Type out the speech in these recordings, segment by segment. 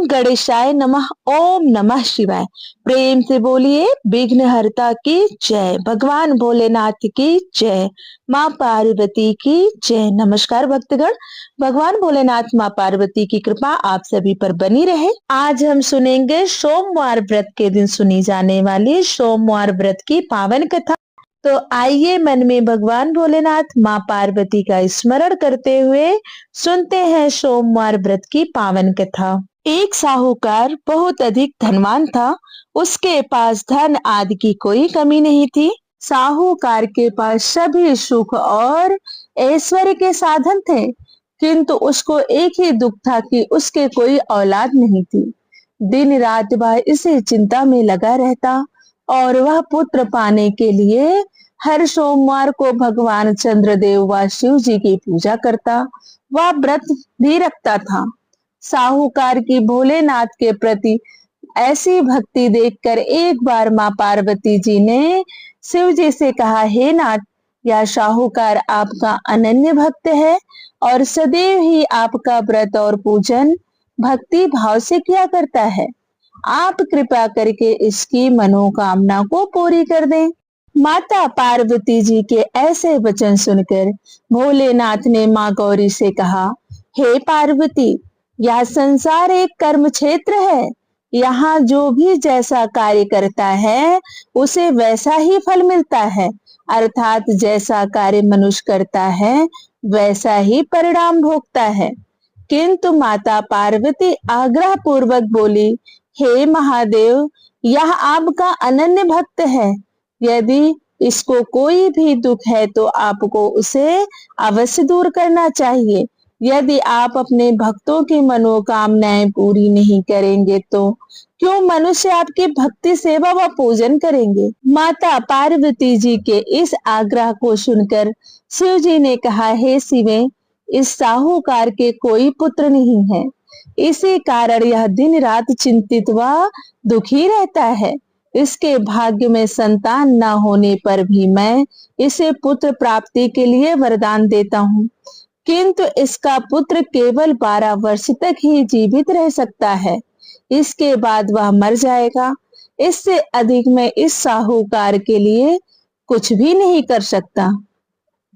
गणेशाय नमः। ओम नमः शिवाय। प्रेम से बोलिए विघ्नहर्ता की जय, भगवान भोलेनाथ की जय, माँ पार्वती की जय। नमस्कार भक्तगण, भगवान भोलेनाथ माँ पार्वती की कृपा आप सभी पर बनी रहे। आज हम सुनेंगे सोमवार व्रत के दिन सुनी जाने वाली सोमवार व्रत की पावन कथा। तो आइए मन में भगवान भोलेनाथ माँ पार्वती का स्मरण करते हुए सुनते हैं सोमवार व्रत की पावन कथा। एक साहूकार बहुत अधिक धनवान था। उसके पास धन आदि की कोई कमी नहीं थी। साहूकार के पास सभी सुख और ऐश्वर्य के साधन थे, किंतु उसको एक ही दुख था कि उसके कोई औलाद नहीं थी। दिन रात वह इसी चिंता में लगा रहता और वह पुत्र पाने के लिए हर सोमवार को भगवान चंद्रदेव व शिव जी की पूजा करता। वह व्रत भी रखता था। साहूकार की भोलेनाथ के प्रति ऐसी भक्ति देखकर एक बार माँ पार्वती जी ने शिव जी से कहा, हे नाथ, यह साहूकार आपका अनन्य भक्त है और सदैव ही आपका व्रत और पूजन भक्ति भाव से किया करता है। आप कृपा करके इसकी मनोकामना को पूरी कर दें। माता पार्वती जी के ऐसे वचन सुनकर भोलेनाथ ने माँ गौरी से कहा, हे पार्वती, यह संसार एक कर्म क्षेत्र है। यहाँ जो भी जैसा कार्य करता है उसे वैसा ही फल मिलता है, अर्थात जैसा कार्य मनुष्य करता है वैसा ही परिणाम भोगता है। किंतु माता पार्वती आग्रह पूर्वक बोली, हे महादेव, यह आपका अनन्य भक्त है। यदि इसको कोई भी दुख है तो आपको उसे अवश्य दूर करना चाहिए। यदि आप अपने भक्तों की मनोकामनाएं पूरी नहीं करेंगे तो क्यों मनुष्य आपकी भक्ति सेवा व पूजन करेंगे। माता पार्वती जी के इस आग्रह को सुनकर शिव जी ने कहा, हे शिवे, इस साहूकार के कोई पुत्र नहीं है, इसी कारण यह दिन रात चिंतित व दुखी रहता है। इसके भाग्य में संतान न होने पर भी मैं इसे पुत्र प्राप्ति के लिए वरदान देता हूँ, किंतु इसका पुत्र केवल 12 वर्ष तक ही जीवित रह सकता है, इसके बाद वह मर जाएगा। इससे अधिक मैं इस साहूकार के लिए कुछ भी नहीं कर सकता।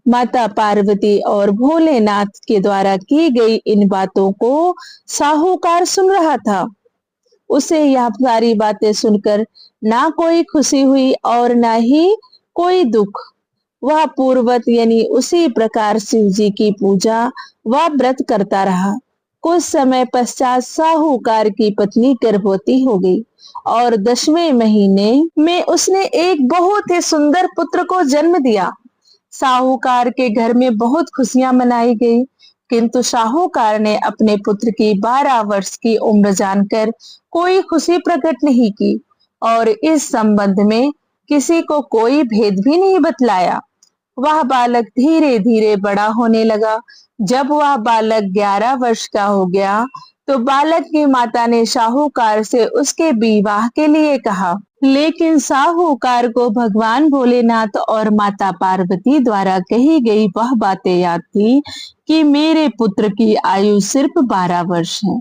माता पार्वती और भोलेनाथ के द्वारा की गई इन बातों को साहूकार सुन रहा था। उसे यह सारी बातें सुनकर ना कोई खुशी हुई और ना ही कोई दुख। वह पूर्वत यानी उसी प्रकार शिव जी की पूजा व व्रत करता रहा। कुछ समय पश्चात साहूकार की पत्नी गर्भवती हो गई और 10वें महीने में उसने एक बहुत ही सुंदर पुत्र को जन्म दिया। साहूकार के घर में बहुत खुशियां मनाई गई, किंतु साहूकार ने अपने पुत्र की 12 वर्ष की उम्र जानकर कोई खुशी प्रकट नहीं की और इस संबंध में किसी को कोई भेद भी नहीं बतलाया। वह बालक धीरे धीरे बड़ा होने लगा। जब वह बालक 11 वर्ष का हो गया तो बालक की माता ने साहूकार से उसके विवाह के लिए कहा, लेकिन साहूकार को भगवान भोलेनाथ और माता पार्वती द्वारा कही गई वह बातें याद थी कि मेरे पुत्र की आयु सिर्फ 12 वर्ष है।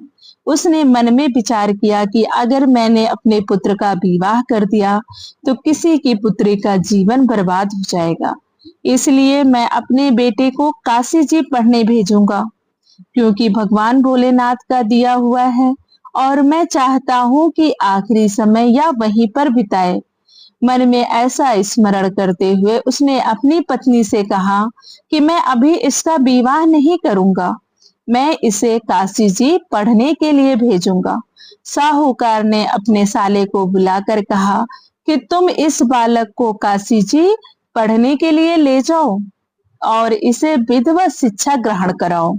उसने मन में विचार किया कि अगर मैंने अपने पुत्र का विवाह कर दिया तो किसी की पुत्री का जीवन बर्बाद हो जाएगा, इसलिए मैं अपने बेटे को काशी जी पढ़ने भेजूंगा, क्योंकि भगवान भोलेनाथ का दिया हुआ है और मैं चाहता हूँ कि आखिरी समय या वहीं पर बिताए। मन में ऐसा स्मरण करते हुए उसने अपनी पत्नी से कहा कि मैं अभी इसका विवाह नहीं करूंगा, मैं इसे काशी जी पढ़ने के लिए भेजूंगा। साहूकार ने अपने साले को बुलाकर कहा कि तुम इस बालक को काशी जी पढ़ने के लिए ले जाओ और इसे विधिवत शिक्षा ग्रहण कराओ।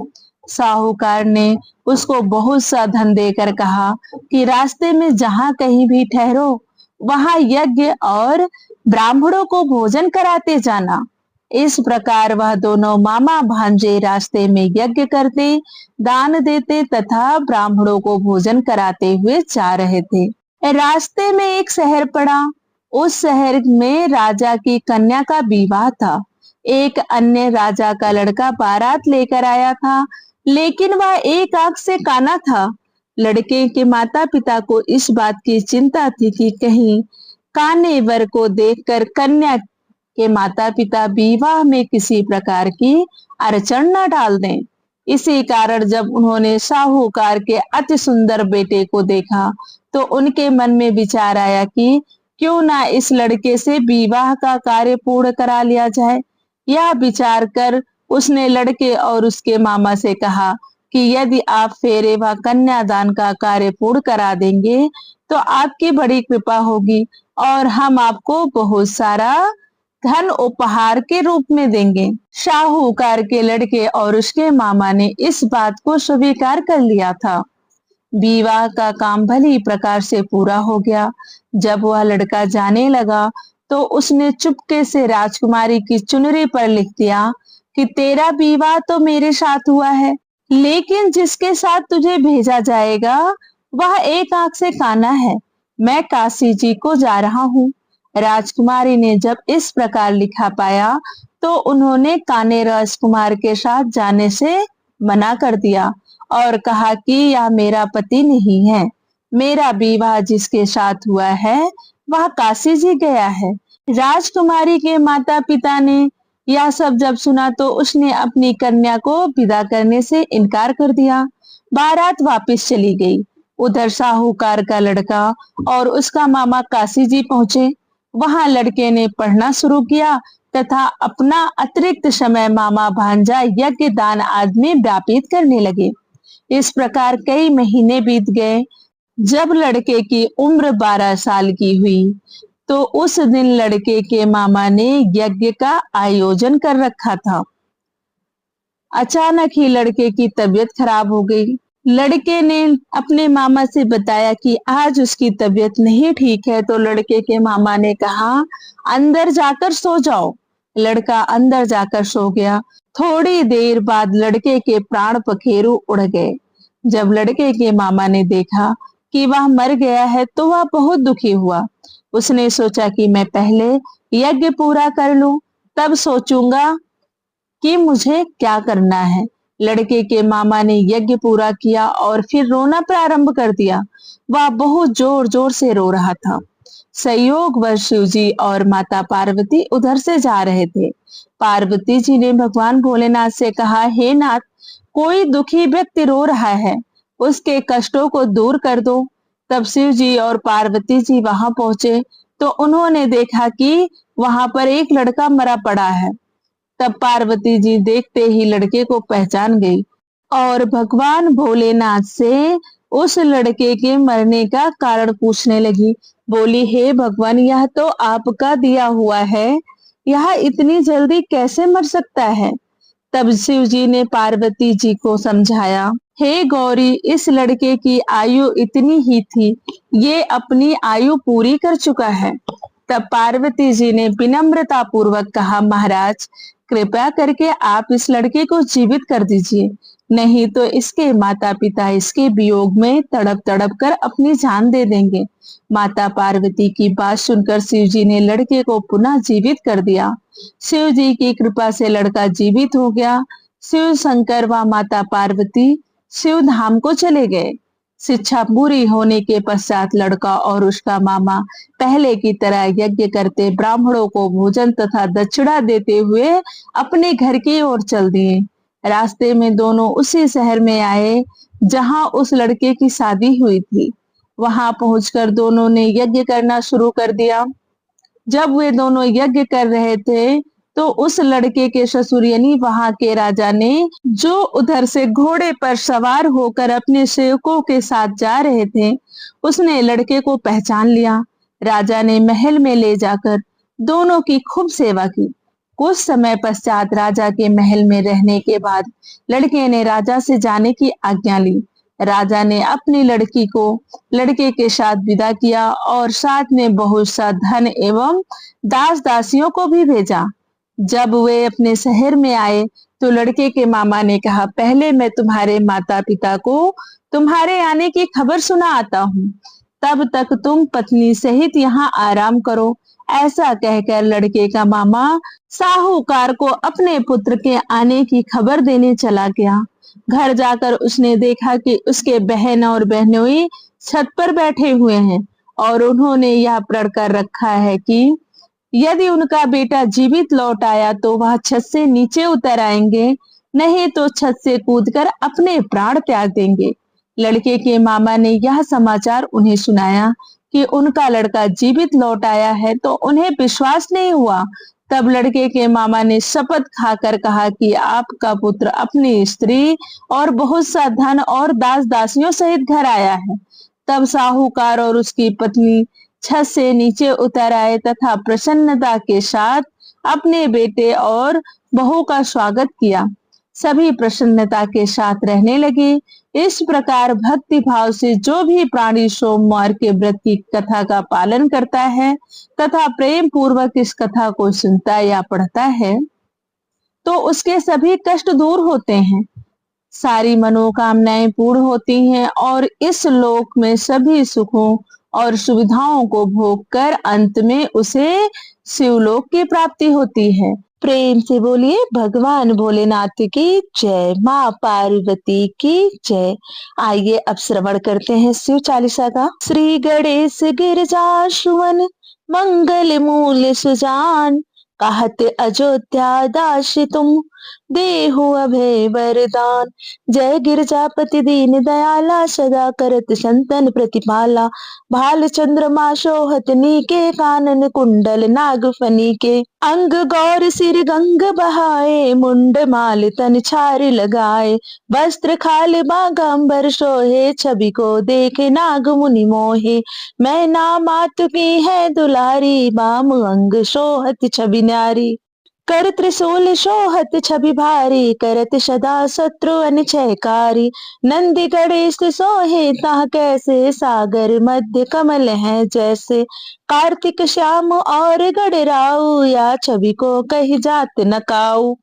साहूकार ने उसको बहुत सा धन देकर कहा कि रास्ते में जहां कहीं भी ठहरो वहां यज्ञ और ब्राह्मणों को भोजन कराते जाना। इस प्रकार वह दोनों मामा भांजे रास्ते में यज्ञ करते, दान देते तथा ब्राह्मणों को भोजन कराते हुए जा रहे थे। रास्ते में एक शहर पड़ा। उस शहर में राजा की कन्या का विवाह था। एक अन्य राजा का लड़का बारात लेकर आया था, लेकिन वह एक आंख से काना था। लड़के के माता पिता को इस बात की चिंता थी कि कहीं काने वर को देखकर कन्या के माता पिता विवाह में किसी प्रकार की अड़चन न डाल दें। इसी कारण जब उन्होंने साहूकार के अति सुंदर बेटे को देखा तो उनके मन में विचार आया कि क्यों ना इस लड़के से विवाह का कार्य पूर्ण करा लिया जाए। यह विचार कर उसने लड़के और उसके मामा से कहा कि यदि आप फेरे व कन्यादान का कार्य पूर्ण करा देंगे तो आपकी बड़ी कृपा होगी और हम आपको बहुत सारा धन उपहार के रूप में देंगे। साहूकार के लड़के और उसके मामा ने इस बात को स्वीकार कर लिया था। विवाह का काम भली प्रकार से पूरा हो गया। जब वह लड़का जाने लगा तो उसने चुपके से राजकुमारी की चुनरी पर लिख दिया कि तेरा विवाह तो मेरे साथ हुआ है, लेकिन जिसके साथ तुझे भेजा जाएगा वह एक आंख से काना है। मैं काशी जी को जा रहा हूँ। राजकुमारी ने जब इस प्रकार लिखा पाया तो उन्होंने काने राजकुमार के साथ जाने से मना कर दिया और कहा कि यह मेरा पति नहीं है। मेरा विवाह जिसके साथ हुआ है वह काशी जी गया है। राजकुमारी के माता पिता ने यह सब जब सुना तो उसने अपनी कन्या को विदा करने से इनकार कर दिया। बारात वापस चली गई। उधर साहूकार का लड़का और उसका मामा काशी जी पहुंचे। वहां लड़के ने पढ़ना शुरू किया तथा अपना अतिरिक्त समय मामा भांजा यज्ञ दान आदि में व्यापित करने लगे। इस प्रकार कई महीने बीत गए। जब लड़के की उम्र 12 साल की हुई तो उस दिन लड़के के मामा ने यज्ञ का आयोजन कर रखा था। अचानक ही लड़के की तबीयत खराब हो गई। लड़के ने अपने मामा से बताया कि आज उसकी तबीयत नहीं ठीक है, तो लड़के के मामा ने कहा अंदर जाकर सो जाओ। लड़का अंदर जाकर सो गया। थोड़ी देर बाद लड़के के प्राण पखेरु उड़ गए। जब लड़के के मामा ने देखा कि वह मर गया है तो वह बहुत दुखी हुआ। उसने सोचा कि मैं पहले यज्ञ पूरा कर लूं, तब सोचूंगा कि मुझे क्या करना है। लड़के के मामा ने यज्ञ पूरा किया और फिर रोना प्रारंभ कर दिया। वह बहुत जोर जोर से रो रहा था। संयोगवश शिव जी और माता पार्वती उधर से जा रहे थे। पार्वती जी ने भगवान भोलेनाथ से कहा, हे नाथ, कोई दुखी व्यक्ति रो रहा है, उसके कष्टों को दूर कर दो। तब शिव जी और पार्वती जी वहां पहुंचे तो उन्होंने देखा कि वहां पर एक लड़का मरा पड़ा है। तब पार्वती जी देखते ही लड़के को पहचान गई और भगवान भोलेनाथ से उस लड़के के मरने का कारण पूछने लगी। बोली, हे भगवान, यह तो आपका दिया हुआ है, यह इतनी जल्दी कैसे मर सकता है। तब शिव जी ने पार्वती जी को समझाया, हे गौरी, इस लड़के की आयु इतनी ही थी, ये अपनी आयु पूरी कर चुका है। तब पार्वती जी ने विनम्रता पूर्वक कहा, महाराज, कृपया करके आप इस लड़के को जीवित कर दीजिए, नहीं तो इसके माता पिता इसके वियोग में तड़प तड़प कर अपनी जान दे देंगे। माता पार्वती की बात सुनकर शिव जी ने लड़के को पुनः जीवित कर दिया। शिव जी की कृपा से लड़का जीवित हो गया। शिव शंकर व माता पार्वती शिव धाम को चले गए। शिक्षा पूरी होने के पश्चात लड़का और उसका मामा पहले की तरह यज्ञ करते ब्राह्मणों को भोजन तथा दक्षिणा देते हुए अपने घर की ओर चल दिए। रास्ते में दोनों उसी शहर में आए जहां उस लड़के की शादी हुई थी। वहां पहुंचकर दोनों ने यज्ञ करना शुरू कर दिया। जब वे दोनों यज्ञ कर रहे थे तो उस लड़के के ससुर यानी वहां के राजा ने, जो उधर से घोड़े पर सवार होकर अपने सेवकों के साथ जा रहे थे, उसने लड़के को पहचान लिया। राजा ने महल में ले जाकर दोनों की खूब सेवा की। कुछ समय पश्चात राजा के महल में रहने के बाद लड़के ने राजा से जाने की आज्ञा ली। राजा ने अपनी लड़की को लड़के के साथ विदा किया और साथ में बहुत सा धन एवं दास दासियों को भी भेजा। जब वे अपने शहर में आए तो लड़के के मामा ने कहा, पहले मैं तुम्हारे माता पिता को तुम्हारे आने की खबर सुना आता हूँ, तब तक तुम पत्नी सहित यहाँ आराम करो। ऐसा कहकर लड़के का मामा साहूकार को अपने पुत्र के आने की खबर देने चला गया। घर जाकर उसने देखा कि उसके बहन और बहनोई छत पर बैठे हुए हैं और उन्होंने यह प्रण कर रखा है कि यदि उनका बेटा जीवित लौट आया तो वह छत से नीचे उतर आएंगे, नहीं तो छत से कूदकर अपने प्राण त्याग देंगे। लड़के के मामा ने यह समाचार उन्हें सुनाया कि उनका लड़का जीवित लौट आया है तो उन्हें विश्वास नहीं हुआ। तब लड़के के मामा ने शपथ खाकर कहा कि आपका पुत्र अपनी स्त्री और बहुत सा धन और दास दासियों सहित घर आया है। तब साहूकार और उसकी पत्नी छत से नीचे उतर आए तथा प्रसन्नता के साथ अपने बेटे और बहू का स्वागत किया। सभी प्रसन्नता के साथ रहने लगे। इस प्रकार भक्ति भाव से जो भी प्राणी सोमवार के व्रत की कथा का पालन करता है तथा प्रेम पूर्वक इस कथा को सुनता या पढ़ता है तो उसके सभी कष्ट दूर होते हैं, सारी मनोकामनाएं पूर्ण होती हैं और इस लोक में सभी सुखों और सुविधाओं को भोग कर अंत में उसे शिवलोक की प्राप्ति होती है। प्रेम से बोलिए भगवान भोलेनाथ की जय, माँ पार्वती की जय। आइए अब श्रवण करते हैं शिव चालीसा का। श्री गणेश गिरजा सुवन मंगल मूल सुजान, कहत अयोध्या दास तुम देहु अभय वरदान। जय गिरजापति दीन दयाला, सदा करत संतन प्रतिपाला। भाल चंद्रमा शोहत नीके, कानन कुंडल नाग फनी के। अंग गौर सिर गंग बहाए, मुंड माल तन छार लगाए। वस्त्र खाल बागंबर सोहे, छवि को देखे नाग मुनि मोहे। मैं ना मातु की है दुलारी, बाम अंग शोहत छवि न्यारी। कर त्रिशूल शोहत छवि भारी, करत सदा शत्रु अनिचयकारी। नंदी गणेश सोहे ता कैसे, सागर मध्य कमल है जैसे। कार्तिक श्याम और गणराऊ, या छवि को कही जात न काऊ।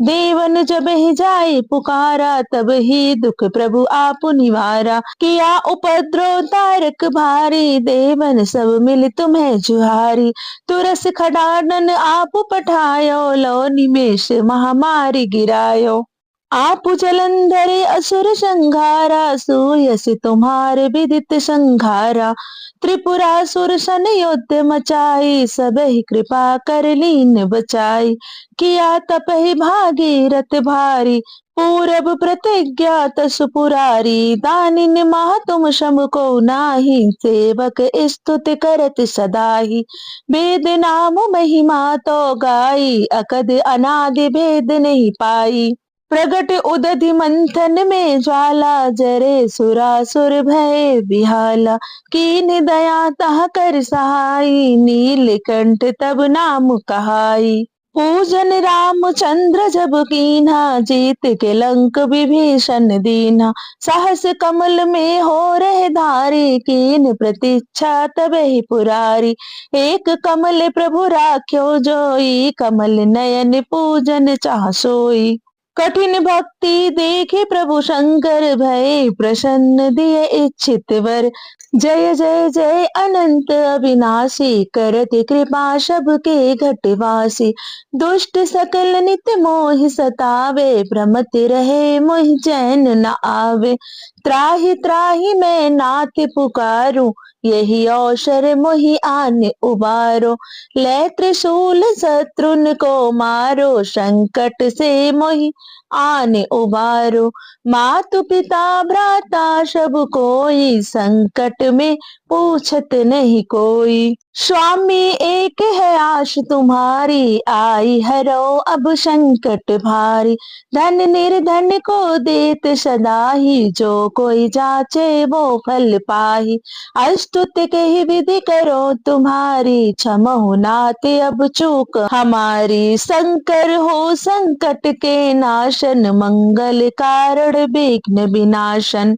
देवन जब ही जाए पुकारा, तब ही दुख प्रभु आप निवारा। किया उपद्रव तारक भारी, देवन सब मिल तुम्हें जुहारी। तुरस खडानन आप पठायो, लो निमेष महामारी गिरायो। आप जलंधर असुर संघारा, सुयस तुम्हारे विदित संघारा। त्रिपुरासुर सन युद्ध मचाई, सब ही कृपा कर लीन बचाई। किया तपहि भागीरथ भारी, पूरब प्रतिज्ञा तसु पुरारी। दानिन महा तुम शम को नाही, सेवक स्तुति करत सदाही। वेद नाम महिमा तो गाई, अकद अनादि भेद नहीं पाई। प्रगट उदधि मंथन में ज्वाला, जरे सुरासुर भय बिहाला। कीन दया तह कर सहाई, नीलकंठ तब नाम कहाई। पूजन रामचंद्र जब कीन्हा, जीत के लंक विभीषण दीन्हा। सहस कमल में हो रहे धारी, कीन प्रतीक्षा तब ही पुरारी। एक कमल प्रभु राख्यो जोई, कमल नयन पूजन चाह सोई। कठिन भक्ति देखे प्रभु शंकर, भय प्रसन्न दिए इच्छित वर। जय जय जय अनंत अविनाशी, करत कृपा सबके घटवासी। दुष्ट सकल नित मोहि सतावे, भ्रमत रहे मोहि चैन न आवे। त्राहि त्राहि मैं नाथ पुकारूं, यही अवसर मोहि आन उबारो। ले त्रिशूल शत्रुन को मारो, संकट से मोहि आन उबारो। मातु पिता भ्राता सब कोई, संकट में पूछत नहीं कोई। स्वामी एक है आश तुम्हारी, आई हरो अब संकट भारी। धन निर्धन को देत सदा ही, जो कोई जाचे वो फल पाही। अस्तुत कही विधि करो तुम्हारी, क्षमहु नाथ अब चूक हमारी। शंकर हो संकट के नाशन, मंगल कारण विघ्न विनाशन।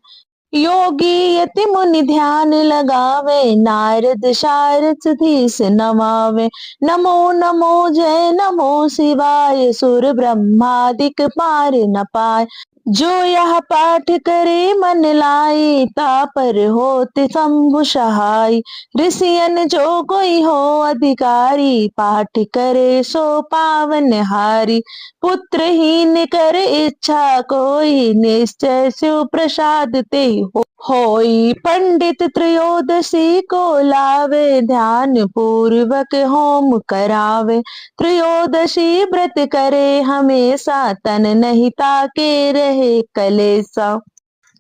योगी यति मुनि ध्यान लगावे, नारद शारद धीस नमावे। नमो नमो जय नमो शिवाय, सुर ब्रह्मादिक पार न पाए। जो यह पाठ करे मन लाई, तापर होते शंभु सहाय। ऋषियन जो कोई हो अधिकारी, पाठ करे सो पावन हारी। पुत्रहीन कर इच्छा कोई, निश्चय शिव प्रसाद ते होई। पंडित त्रयोदशी को लावे, ध्यान पूर्वक होम करावे। त्रयोदशी व्रत करे हमेशा, तन नहीं ताके रहे कलेसा।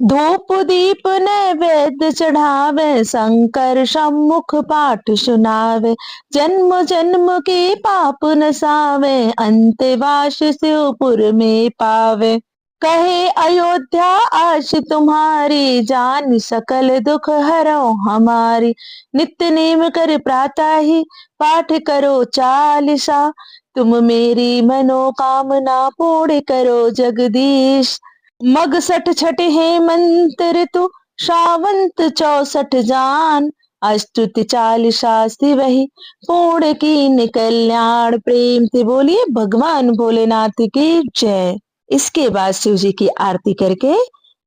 धूप दीप नैवेद्य चढ़ावे, शंकर सम्मुख पाठ सुनावे। जन्म जन्म के पाप नसावे, अंतवास शिवपुर में पावे। कहे अयोध्या आश तुम्हारी, जान सकल दुख हरो हमारी। नित्य नेम कर प्रातः ही, पाठ करो चालीसा। तुम मेरी मनोकामना पूर्ण करो जगदीश। मग 66 हेमंत ऋतु, श्रावंत 64 जान। अष्टुत चालीसा वही, पूर्ण कीन कल्याण। प्रेम से बोलिए भगवान भोलेनाथ की जय। इसके बाद शिव जी की आरती करके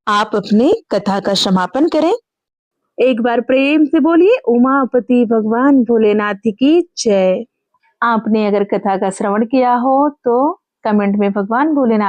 आप अपनी कथा का समापन करें। एक बार प्रेम से बोलिए उमापति भगवान भोलेनाथ की जय। आपने अगर कथा का श्रवण किया हो तो कमेंट में भगवान भोलेनाथ